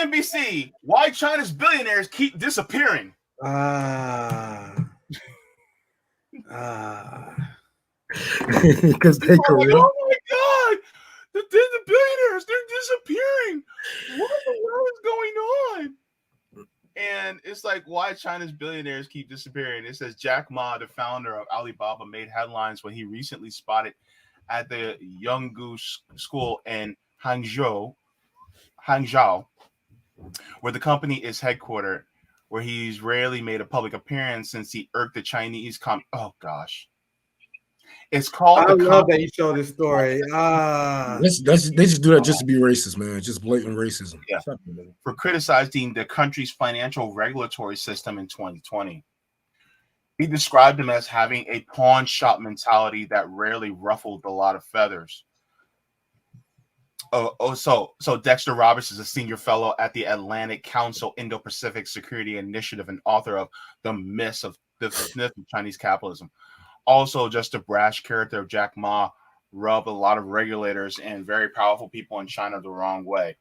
CNBC, why China's billionaires keep disappearing. Because they like, oh my God, the billionaires, they're disappearing. What the hell is going on? And it's like, why China's billionaires keep disappearing. It says Jack Ma, the founder of Alibaba, made headlines when he recently spotted at the Yonggu School in Hangzhou, where the company is headquartered, where he's rarely made a public appearance since he irked the Chinese oh gosh. It's called. I love that you show this story. They just do that just to be racist, man. Just blatant racism. Yeah. For criticizing the country's financial regulatory system in 2020. He described him as having a pawn shop mentality that rarely ruffled a lot of feathers. So Dexter Roberts is a senior fellow at the Atlantic Council Indo-Pacific Security Initiative and author of The Myth of Chinese Capitalism. Also, just a brash character of Jack Ma rubbed a lot of regulators and very powerful people in China the wrong way.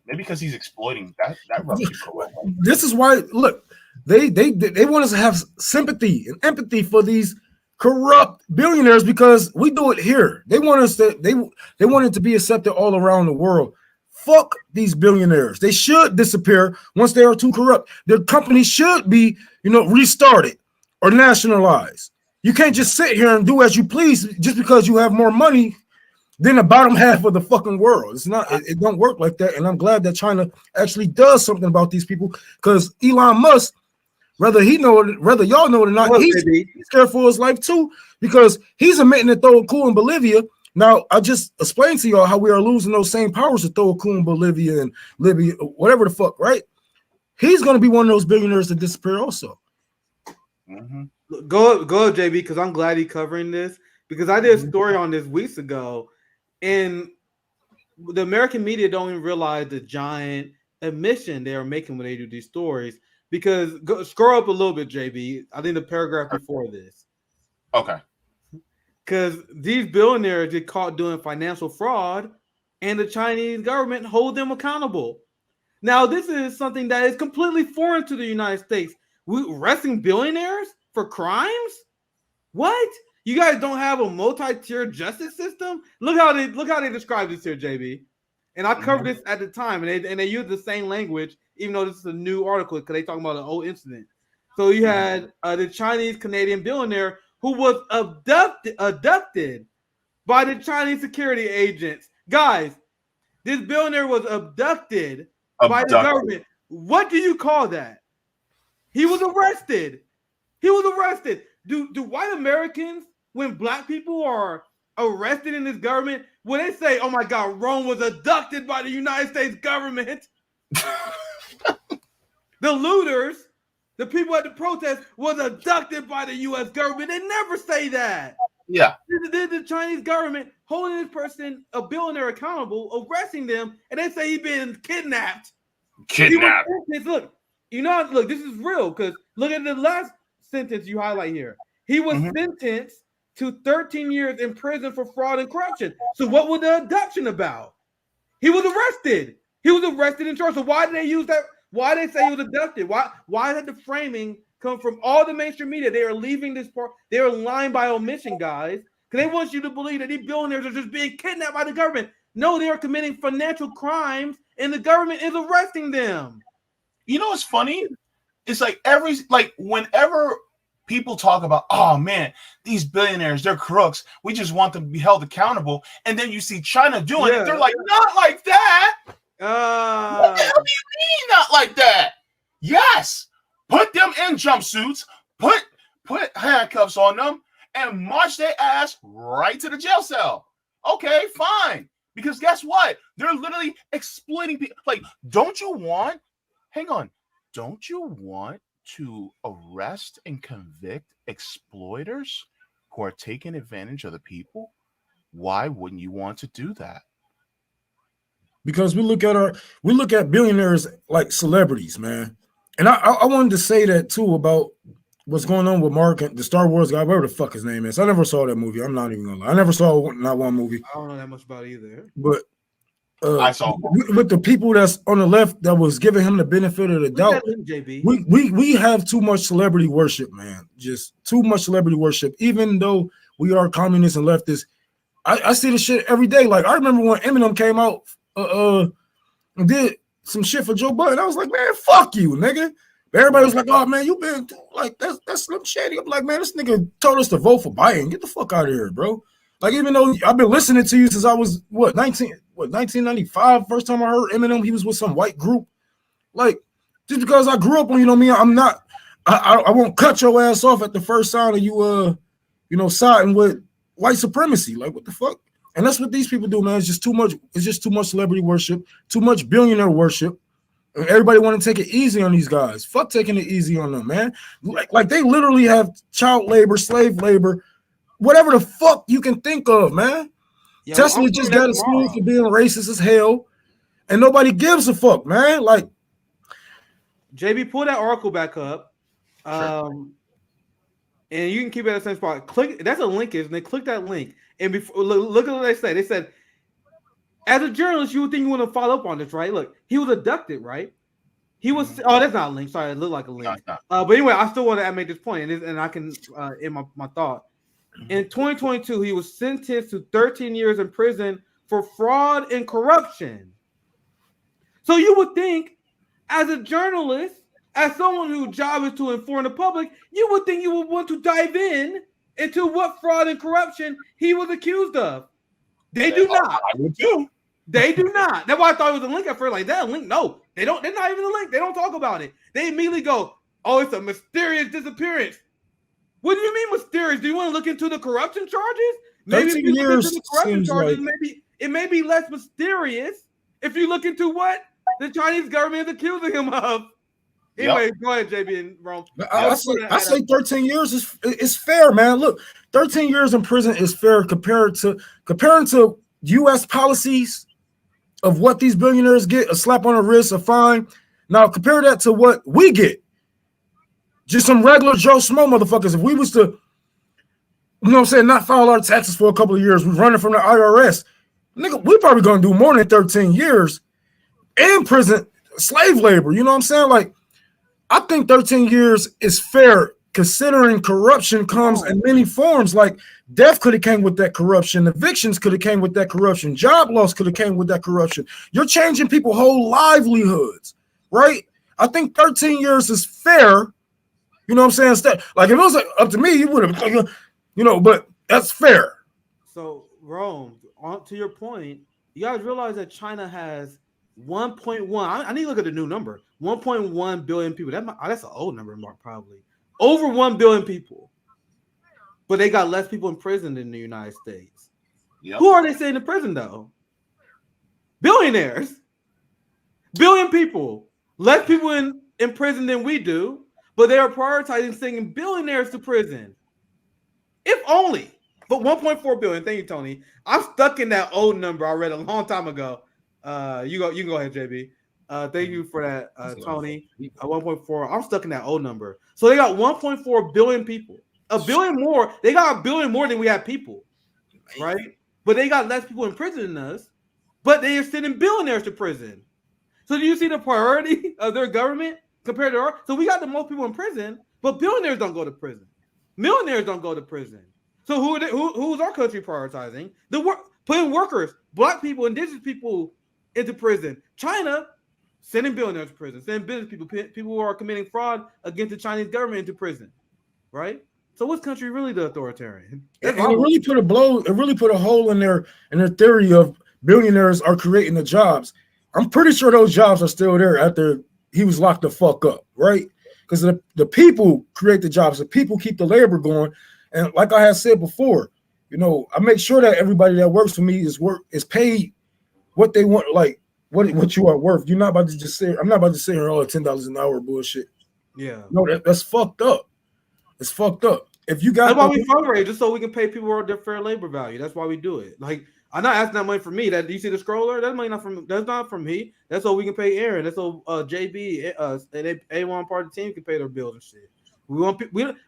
Maybe because he's exploiting that rubs people away. This is why, look, they want us to have sympathy and empathy for these corrupt billionaires because we do it here. They want us to they want it to be accepted all around the world. Fuck these billionaires. They should disappear once they are too corrupt. Their companies should be, restarted or nationalized. You can't just sit here and do as you please just because you have more money than the bottom half of the fucking world. It's not. It don't work like that. And I'm glad that China actually does something about these people because Elon Musk, whether y'all know it or not, he's scared for his life too because he's admitting to throw a coup in Bolivia. Now, I just explained to y'all how we are losing those same powers to throw a coup in Bolivia and Libya, whatever the fuck, right? He's going to be one of those billionaires that disappear also. Mm-hmm. Go JB, because I'm glad he's covering this because I did a story on this weeks ago, and the American media don't even realize the giant admission they are making when they do these stories. Because scroll up a little bit, JB. I think the paragraph before this. Okay. Because these billionaires get caught doing financial fraud, and the Chinese government hold them accountable. Now, this is something that is completely foreign to the United States. We arresting billionaires for crimes? What? You guys don't have a multi-tier justice system? Look how they describe this here, JB. And I covered this at the time, and they use the same language, even though this is a new article because they talking about an old incident. So you had the Chinese Canadian billionaire who was abducted by the Chinese security agents. Guys, this billionaire was abducted by the government. What do you call that? He was arrested. Do white Americans, when black people are arrested in this government, when they say, oh my God, Rome was abducted by the United States government, the looters, the people at the protest was abducted by the U.S. government. They never say that. Yeah. The Chinese government holding this person, a billionaire, accountable, arresting them, and they say he's been kidnapped. Look, this is real because look at the last sentence you highlight here. He was sentenced to 13 years in prison for fraud and corruption. So what was the abduction about? He was arrested. He was arrested and charged. So why did they use that? Why did they say he was abducted? Why did the framing come from all the mainstream media? They are leaving this part. They are lying by omission, guys, because they want you to believe that these billionaires are just being kidnapped by the government. No, they are committing financial crimes, and the government is arresting them. You know what's funny? It's like whenever people talk about, oh man, these billionaires, they're crooks. We just want them to be held accountable. And then you see China doing it. They're like, not like that. What the hell do you mean not like that? Yes. Put them in jumpsuits, put handcuffs on them, and march their ass right to the jail cell. Okay, fine. Because guess what? They're literally exploiting people. Like, don't you want to arrest and convict exploiters who are taking advantage of the people? Why wouldn't you want to do that? Because we look at billionaires like celebrities, man. And I wanted to say that too about what's going on with Mark and the Star Wars guy, whatever the fuck his name is. I never saw that movie. I'm not even gonna lie. I never saw not one movie. I don't know that much about it either. But I saw with the people that's on the left that was giving him the benefit of the doubt. JB. We have too much celebrity worship, man. Just too much celebrity worship. Even though we are communists and leftists, I see the shit every day. Like I remember when Eminem came out and did some shit for Joe Budden. I was like, man, fuck you, nigga. But everybody was like, oh man, you been like that's Slim Shady. I'm like, man, this nigga told us to vote for Biden. Get the fuck out of here, bro. Like, even though I've been listening to you since I was 1995, first time I heard Eminem, he was with some white group. Like, just because I grew up on, I won't cut your ass off at the first sign of you siding with white supremacy. Like, what the fuck? And that's what these people do, man. It's just too much celebrity worship, too much billionaire worship. And everybody want to take it easy on these guys. Fuck taking it easy on them, man. Like they literally have child labor, slave labor, whatever the fuck you can think of, man. Yo, Tesla just got exposed for being racist as hell, and nobody gives a fuck, man. Like, JB, pull that article back up, and you can keep it at the same spot. Click. That's a link, isn't it? Click that link, and before look at what they say. They said, as a journalist, you would think you want to follow up on this, right? Look, he was abducted, right? He was. Oh, that's not a link. Sorry, it looked like a link. But anyway, I still want to make this point, and I can in my thought. In 2022, he was sentenced to 13 years in prison for fraud and corruption. So you would think, as a journalist, as someone whose job is to inform the public, you would think you would want to dive into what fraud and corruption he was accused of. They do not. I would too. They do not. That's why I thought it was a link at first. Like, that link? No, they don't. They're not even a link. They don't talk about it. They immediately go, "Oh, it's a mysterious disappearance." What do you mean mysterious? Do you want to look into the corruption charges? Maybe if you look into the corruption charges, maybe it may be less mysterious if you look into what the Chinese government is accusing him of. Anyway, Go ahead, JB and Rome. I say 13 years is fair, man. Look, 13 years in prison is fair comparing to U.S. policies of what these billionaires get, a slap on the wrist, a fine. Now compare that to what we get. Just some regular Joe Schmo motherfuckers. If we was to, not file our taxes for a couple of years, we're running from the IRS. Nigga, we probably gonna do more than 13 years in prison, slave labor. You know what I'm saying? Like, I think 13 years is fair considering corruption comes in many forms. Like, death could have came with that corruption, evictions could have came with that corruption, job loss could have came with that corruption. You're changing people's whole livelihoods, right? I think 13 years is fair. You know what I'm saying? Like, if it was up to me, you would have, but that's fair. So, Rome, on to your point, you guys realize that China has 1.1. I need to look at the new number. 1.1 billion people. That's an old number, Mark, probably. Over 1 billion people. But they got less people in prison than the United States. Yep. Who are they saying in prison, though? Billionaires. Billion people. Less people in prison than we do. But they are prioritizing sending billionaires to prison. If only. But 1.4 billion. Thank you, Tony. I'm stuck in that old number I read a long time ago. You can go ahead, JB. Thank you for that, Tony. 1.4. I'm stuck in that old number. So they got 1.4 billion people. A billion more. They got a billion more than we have people, right? But they got less people in prison than us. But they are sending billionaires to prison. So do you see the priority of their government compared to ours? So we got the most people in prison, but billionaires don't go to prison. Millionaires don't go to prison. So who's our country prioritizing? Putting workers, black people, indigenous people into prison. China sending billionaires to prison, sending business people who are committing fraud against the Chinese government into prison, right? So which country really the authoritarian? And it really put a hole in their theory of billionaires are creating the jobs. I'm pretty sure those jobs are still there after he was locked the fuck up, right? Because the people create the jobs, the people keep the labor going. And like I had said before, I make sure that everybody that works for me is paid what they want, like what you are worth. You're not about to just say, I'm not about to say here all $10 an hour bullshit. Yeah. No, that's fucked up. It's fucked up. If you got, that's why we fundraise, just so we can pay people their fair labor value. That's why we do it. Like, I'm not asking that money from me. Do you see the scroller? That money that's not from me. That's so we can pay Aaron. That's so JB and A1 part of the team can pay their bills and shit.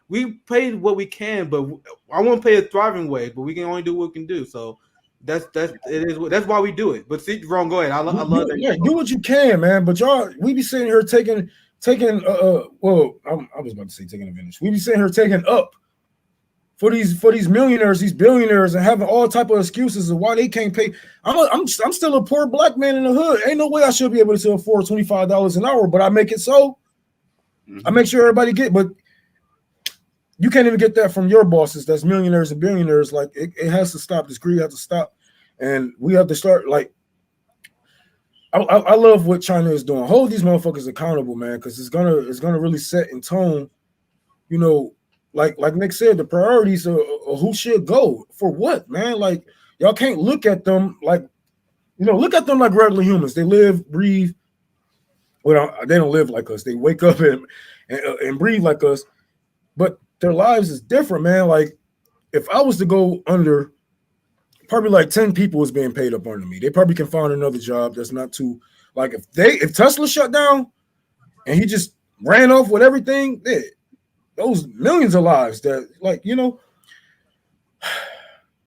We paid what we can, but I won't pay a thriving wage, but we can only do what we can do. So That's why we do it. But see, Ron, go ahead. I love that. Yeah, do what you can, man. But y'all, we be sitting here taking. Well, I was about to say taking advantage. We be sitting here taking up for these millionaires, these billionaires, and having all type of excuses of why they can't pay. I'm still a poor black man in the hood. Ain't no way I should be able to afford $25 an hour, but I make it so. Mm-hmm. I make sure everybody get, but you can't even get that from your bosses. That's millionaires and billionaires. Like it has to stop. This greed has to stop, and we have to start. Like I love what China is doing. Hold these motherfuckers accountable, man, because it's gonna really set in tone. You know, like Nick said, the priorities of who should go for what, man. Like y'all can't look at them like, look at them like regular humans. They live, breathe. Well, they don't live like us. They wake up and breathe like us, but their lives is different, man. Like if I was to go under, probably like 10 people is being paid up under me. They probably can find another job that's not too, like if Tesla shut down and he just ran off with everything, those millions of lives that, like,